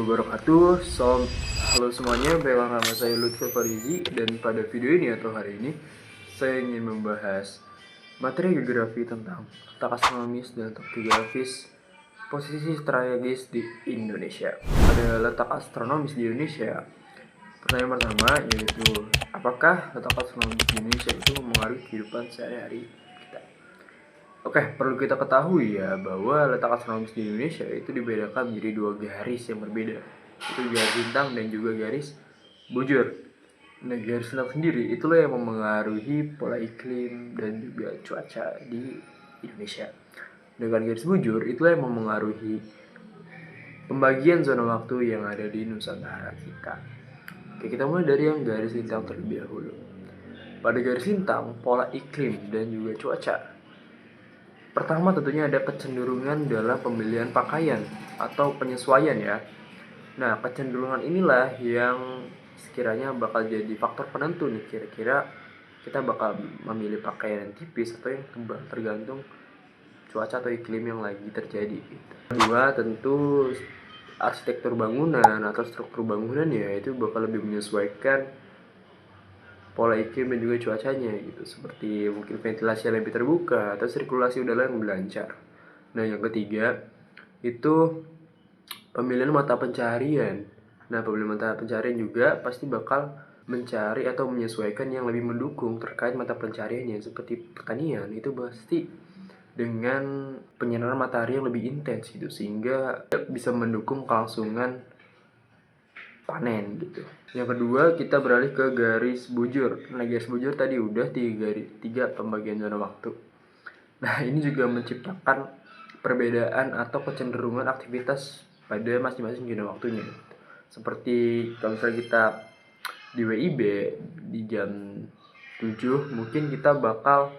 Wabarakatuh. Halo semuanya, perkenalkan nama saya Lutfi Farizi, dan pada video ini atau hari ini saya ingin membahas materi geografi tentang letak astronomis dan letak geografis posisi strategis di Indonesia. Pada letak astronomis di Indonesia, pertanyaan pertama yaitu apakah letak astronomis di Indonesia itu mempengaruhi kehidupan sehari-hari kita? Oke, perlu kita ketahui ya bahwa letak astronomis di Indonesia itu dibedakan menjadi dua garis yang berbeda. Itu garis bintang dan juga garis bujur. Nah, garis bintang sendiri itulah yang memengaruhi pola iklim dan juga cuaca di Indonesia. Dengan garis bujur itulah yang memengaruhi pembagian zona waktu yang ada di Nusantara kita. Oke, kita mulai dari yang garis bintang terlebih dahulu. Pada garis bintang, pola iklim dan juga cuaca. Pertama tentunya ada kecenderungan dalam pemilihan pakaian atau penyesuaian ya. Nah, kecenderungan inilah yang sekiranya bakal jadi faktor penentu nih, kira-kira kita bakal memilih pakaian yang tipis atau yang tebal tergantung cuaca atau iklim yang lagi terjadi gitu. Kedua, tentu arsitektur bangunan atau struktur bangunan ya itu bakal lebih menyesuaikan pola iklim dan juga cuacanya gitu, seperti mungkin ventilasi yang lebih terbuka atau sirkulasi udara yang lebih lancar. Nah, yang ketiga itu pemilihan mata pencaharian. Nah, pemilihan mata pencaharian juga pasti bakal mencari atau menyesuaikan yang lebih mendukung terkait mata pencahariannya, seperti pertanian itu pasti dengan penyinaran matahari yang lebih intens gitu, sehingga bisa mendukung kelangsungan panen gitu. Yang kedua kita beralih ke garis bujur. Nah, garis bujur tadi udah tiga pembagian zona waktu. Nah, ini juga menciptakan perbedaan atau kecenderungan aktivitas pada masing-masing zona waktunya. Seperti kalau misalnya kita di WIB di jam 7 mungkin kita bakal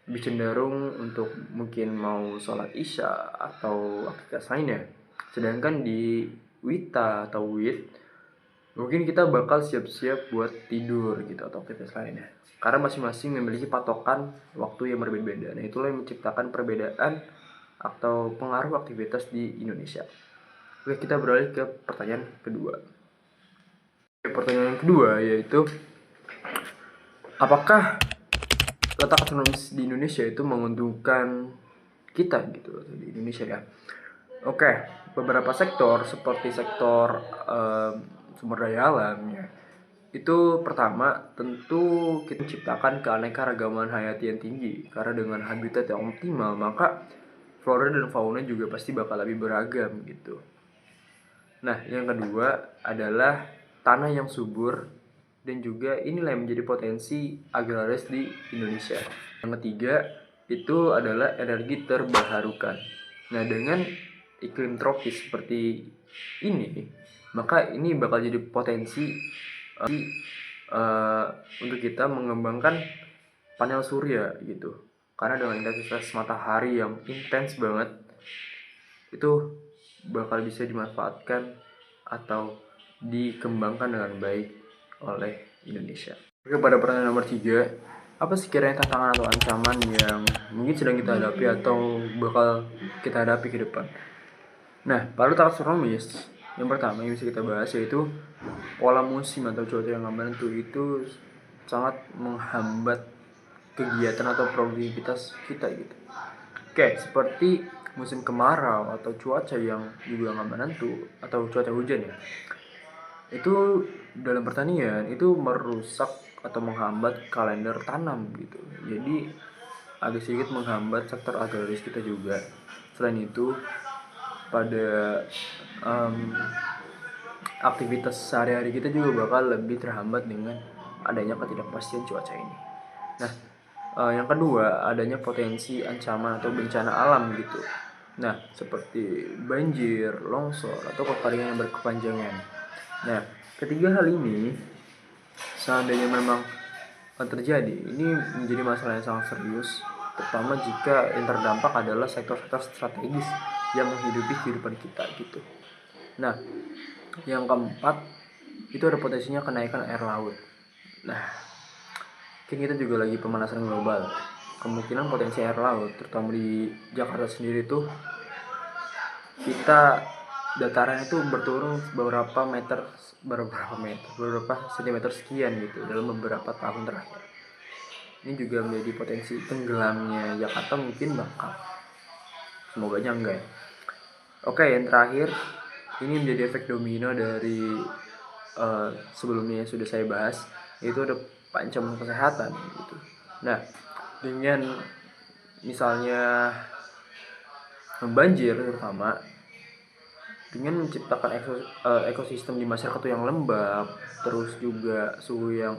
lebih cenderung untuk mungkin mau sholat isya atau aktivitas lainnya. Sedangkan di WITA atau WIT mungkin kita bakal siap-siap buat tidur gitu atau aktivitas lainnya. Karena masing-masing memiliki patokan waktu yang berbeda. Nah, itulah yang menciptakan perbedaan atau pengaruh aktivitas di Indonesia. Oke, kita beralih ke pertanyaan kedua. Pertanyaan kedua yaitu apakah letak astronomis di Indonesia itu menguntungkan kita gitu di Indonesia ya? Oke, beberapa sektor seperti sektor sumber daya alam ya. Itu pertama tentu kita menciptakan keanekaragaman hayati yang tinggi, karena dengan habitat yang optimal maka flora dan fauna juga pasti bakal lebih beragam gitu. Nah, yang kedua adalah tanah yang subur dan juga inilah yang menjadi potensi agraris di Indonesia. Yang ketiga itu adalah energi terbarukan. Nah, dengan iklim tropis seperti ini, maka ini bakal jadi potensi untuk kita mengembangkan panel surya gitu. Karena dengan intensitas matahari yang intens banget, itu bakal bisa dimanfaatkan atau dikembangkan dengan baik oleh Indonesia. Oke, pada pertanyaan nomor 3, apa sih kiranya tantangan atau ancaman yang mungkin sedang kita hadapi atau bakal kita hadapi ke depan? Nah, pada letak astronomis, yang pertama yang bisa kita bahas yaitu pola musim atau cuaca yang nggak menentu itu sangat menghambat kegiatan atau produktivitas kita gitu. Oke, seperti musim kemarau atau cuaca yang juga nggak menentu atau cuaca hujan ya. Itu dalam pertanian itu merusak atau menghambat kalender tanam gitu. Jadi agak sedikit menghambat sektor agraris kita juga. Selain itu pada aktivitas sehari-hari kita juga bakal lebih terhambat dengan adanya ketidakpastian cuaca ini. Nah, yang kedua adanya potensi ancaman atau bencana alam gitu. Nah, seperti banjir, longsor, atau kekeringan yang berkepanjangan. Nah, ketiga hal ini seandainya memang terjadi, ini menjadi masalah yang sangat serius, terutama jika yang terdampak adalah sektor-sektor strategis yang menghidupi kehidupan kita gitu. Nah, yang keempat itu ada potensinya kenaikan air laut. Nah, mungkin kita juga lagi pemanasan global. Kemungkinan potensi air laut, terutama di Jakarta sendiri tuh kita dataran itu berturun beberapa sentimeter sekian gitu dalam beberapa tahun terakhir. Ini juga menjadi potensi tenggelamnya Jakarta mungkin bakal, semoga enggak ya. Oke, yang terakhir ini menjadi efek domino dari sebelumnya yang sudah saya bahas, yaitu ada ancaman kesehatan gitu. Nah, dengan misalnya banjir terutama, dengan menciptakan ekosistem di masyarakat yang lembab, terus juga suhu yang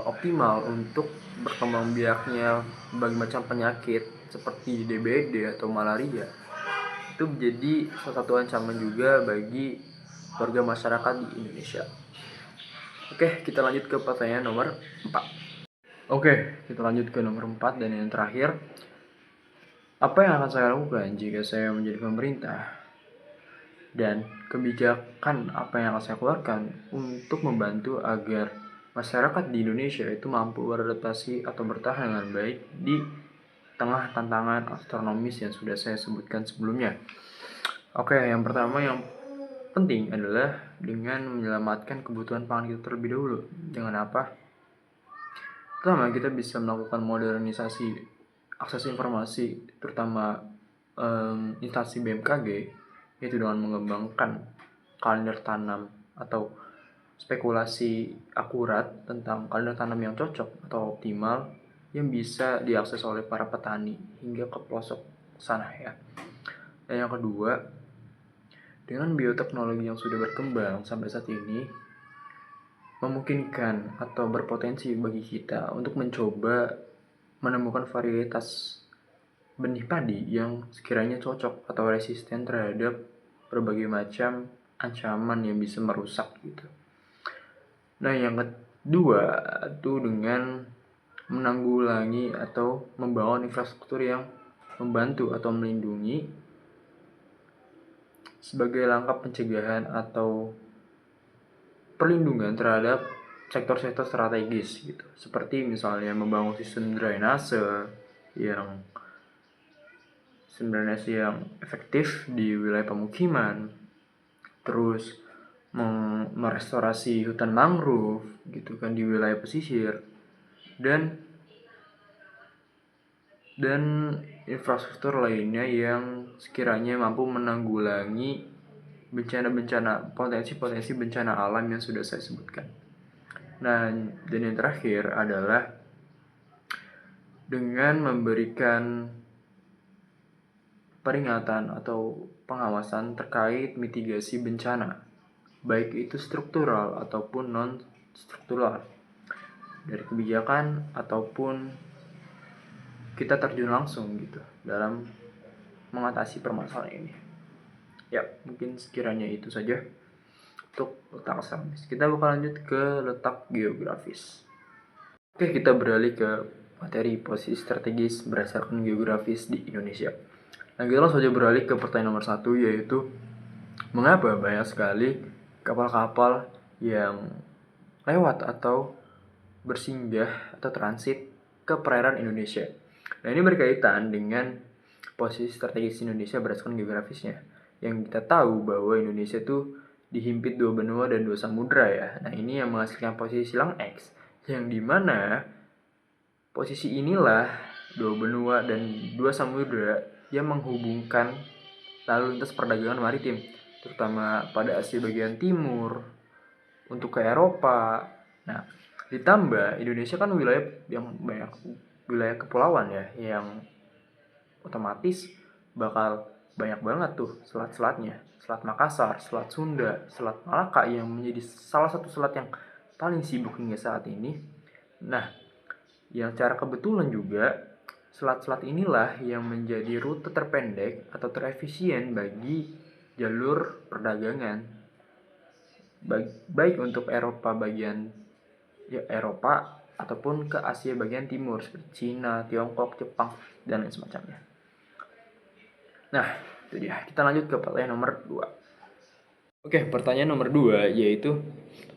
optimal untuk berkembang biaknya berbagai macam penyakit seperti DBD atau malaria, itu menjadi salah satu ancaman juga bagi warga masyarakat di Indonesia. Oke, kita lanjut ke pertanyaan nomor 4. Oke, kita lanjut ke nomor 4 dan yang terakhir. Apa yang akan saya lakukan jika saya menjadi pemerintah? Dan kebijakan apa yang akan saya keluarkan untuk membantu agar masyarakat di Indonesia itu mampu beradaptasi atau bertahan dengan baik di tengah tantangan astronomis yang sudah saya sebutkan sebelumnya. Oke, yang pertama yang penting adalah dengan menyelamatkan kebutuhan pangan kita terlebih dahulu. Dengan apa? Pertama, kita bisa melakukan modernisasi akses informasi, terutama instansi BMKG, yaitu dengan mengembangkan kalender tanam atau spekulasi akurat tentang kalender tanam yang cocok atau optimal yang bisa diakses oleh para petani hingga ke pelosok sana ya. Dan yang kedua, dengan bioteknologi yang sudah berkembang sampai saat ini, memungkinkan atau berpotensi bagi kita untuk mencoba menemukan varietas benih padi yang sekiranya cocok atau resisten terhadap berbagai macam ancaman yang bisa merusak gitu. Nah, yang kedua itu dengan menanggulangi atau membangun infrastruktur yang membantu atau melindungi sebagai langkah pencegahan atau perlindungan terhadap sektor-sektor strategis gitu. Seperti misalnya membangun sistem drainase yang efektif di wilayah pemukiman, terus merestorasi hutan mangrove gitu kan di wilayah pesisir, dan infrastruktur lainnya yang sekiranya mampu menanggulangi potensi bencana alam yang sudah saya sebutkan. Nah, dan yang terakhir adalah dengan memberikan peringatan atau pengawasan terkait mitigasi bencana, baik itu struktural ataupun non-struktural, dari kebijakan ataupun kita terjun langsung gitu dalam mengatasi permasalahan ini. Ya, mungkin sekiranya itu saja untuk letak astronomis. Kita bakal lanjut ke letak geografis. Oke, kita beralih ke materi posisi strategis berdasarkan geografis di Indonesia. Nah, kita langsung saja beralih ke pertanyaan nomor 1, yaitu mengapa banyak sekali kapal-kapal yang lewat atau bersinggah atau transit ke perairan Indonesia. Nah, ini berkaitan dengan posisi strategis Indonesia berdasarkan geografisnya. Yang kita tahu bahwa Indonesia itu dihimpit 2 benua dan 2 samudra ya. Nah, ini yang menghasilkan posisi silang X, yang dimana posisi inilah 2 benua dan 2 samudra yang menghubungkan lalu lintas perdagangan maritim, terutama pada Asia bagian timur untuk ke Eropa. Nah, ditambah Indonesia kan wilayah yang banyak wilayah kepulauan ya, yang otomatis bakal banyak banget tuh selat-selatnya. Selat Makassar, Selat Sunda, Selat Malaka yang menjadi salah satu selat yang paling sibuk hingga saat ini. Nah, yang secara kebetulan juga selat-selat inilah yang menjadi rute terpendek atau terefisien bagi jalur perdagangan, baik untuk Eropa ataupun ke Asia bagian timur seperti Cina, Tiongkok, Jepang, dan lain semacamnya. Nah, itu dia. Kita lanjut ke pertanyaan nomor 2. Oke, pertanyaan nomor 2 yaitu,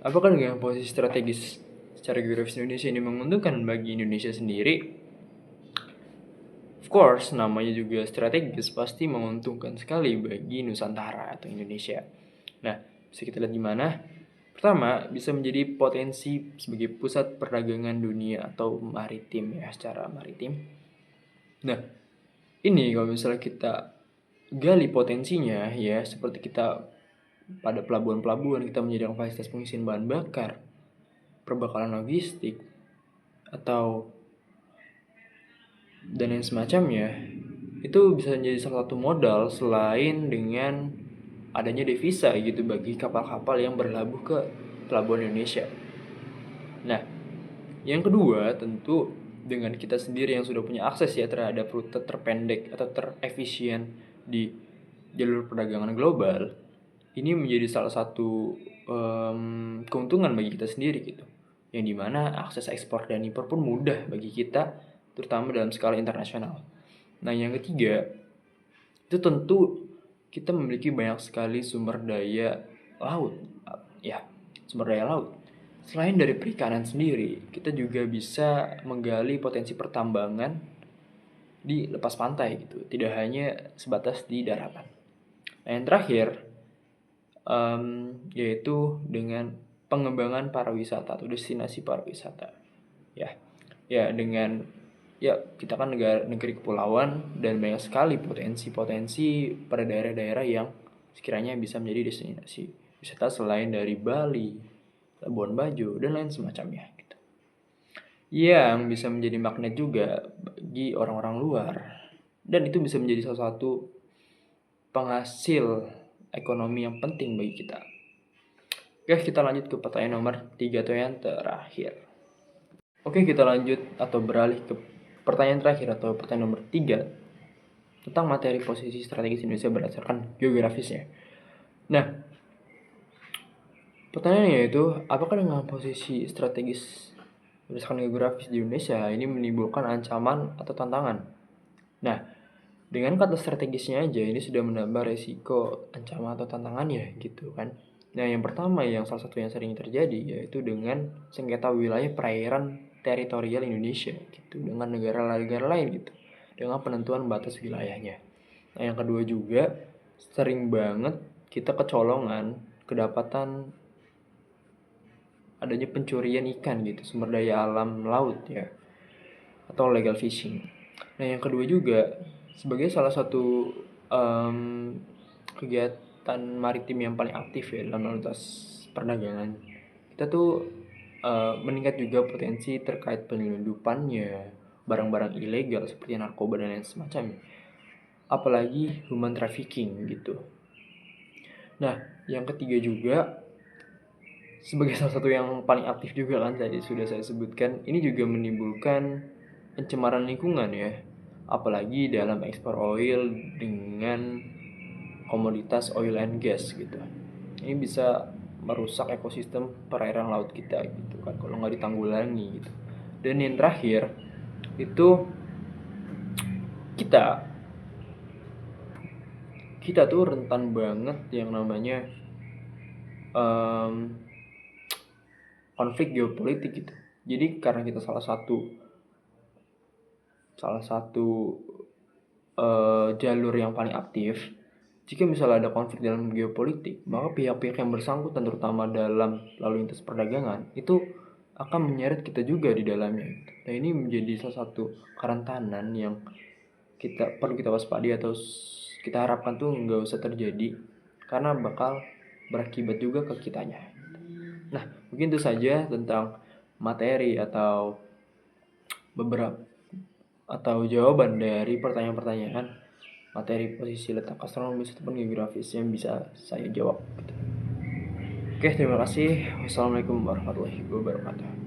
apakah dengan posisi strategis secara geografis Indonesia ini menguntungkan bagi Indonesia sendiri? Of course, namanya juga strategis, pasti menguntungkan sekali bagi Nusantara atau Indonesia. Nah, bisa kita lihat gimana? Pertama, bisa menjadi potensi sebagai pusat perdagangan dunia atau maritim ya, secara maritim. Nah, ini kalau misalnya kita gali potensinya ya, seperti kita pada pelabuhan-pelabuhan kita menyediakan fasilitas pengisian bahan bakar, perbekalan logistik, atau dan lain semacamnya, itu bisa menjadi salah satu modal selain dengan adanya devisa gitu bagi kapal-kapal yang berlabuh ke pelabuhan Indonesia. Nah, yang kedua tentu dengan kita sendiri yang sudah punya akses ya terhadap rute terpendek atau terefisien di jalur perdagangan global, ini menjadi salah satu keuntungan bagi kita sendiri gitu. Yang dimana akses ekspor dan impor pun mudah bagi kita, terutama dalam skala internasional. Nah, yang ketiga, itu tentu kita memiliki banyak sekali sumber daya laut. Ya, sumber daya laut. Selain dari perikanan sendiri, kita juga bisa menggali potensi pertambangan di lepas pantai gitu. Tidak hanya sebatas di daratan. Nah, yang terakhir, yaitu dengan pengembangan pariwisata atau destinasi pariwisata. Ya dengan kita kan negeri kepulauan dan banyak sekali potensi-potensi pada daerah-daerah yang sekiranya bisa menjadi destinasi wisata selain dari Bali, Labuan Bajo, dan lain semacamnya gitu. Yang bisa menjadi magnet juga bagi orang-orang luar, dan itu bisa menjadi salah satu penghasil ekonomi yang penting bagi kita. Oke, kita lanjut ke pertanyaan nomor 3 atau yang terakhir. Oke, kita lanjut atau beralih ke pertanyaan terakhir atau pertanyaan nomor 3 tentang materi posisi strategis Indonesia berdasarkan geografisnya. Nah, pertanyaannya yaitu, apakah dengan posisi strategis berdasarkan geografis di Indonesia ini menimbulkan ancaman atau tantangan? Nah, dengan kata strategisnya aja ini sudah menambah resiko ancaman atau tantangannya gitu kan. Nah, yang pertama yang salah satu yang sering terjadi yaitu dengan sengketa wilayah perairan teritorial Indonesia gitu dengan negara-negara lain gitu dengan penentuan batas wilayahnya. Nah, yang kedua juga sering banget kita kecolongan kedapatan adanya pencurian ikan gitu, sumber daya alam laut ya, atau legal fishing. Nah, yang kedua juga sebagai salah satu kegiatan maritim yang paling aktif ya dalam lalu lintas perdagangan, kita tuh meningkat juga potensi terkait penyelundupannya barang-barang ilegal seperti narkoba dan lain semacamnya, apalagi human trafficking gitu. Nah, yang ketiga juga sebagai salah satu yang paling aktif juga kan tadi sudah saya sebutkan, ini juga menimbulkan pencemaran lingkungan ya, apalagi dalam ekspor oil dengan komoditas oil and gas gitu. Ini bisa merusak ekosistem perairan laut kita gitu kan kalau nggak ditanggulangi gitu. Dan yang terakhir itu kita tuh rentan banget yang namanya konflik geopolitik gitu. Jadi karena kita salah satu jalur yang paling aktif, jika misalnya ada konflik dalam geopolitik, maka pihak-pihak yang bersangkutan terutama dalam lalu lintas perdagangan itu akan menyeret kita juga di dalamnya. Nah, ini menjadi salah satu kerentanan yang perlu kita waspadi atau kita harapkan tuh nggak usah terjadi karena bakal berakibat juga ke kitanya. Nah, mungkin itu saja tentang materi atau beberapa atau jawaban dari pertanyaan-pertanyaan materi posisi letak astronomis ataupun geografis yang bisa saya jawab. Oke, terima kasih. Wassalamualaikum warahmatullahi wabarakatuh.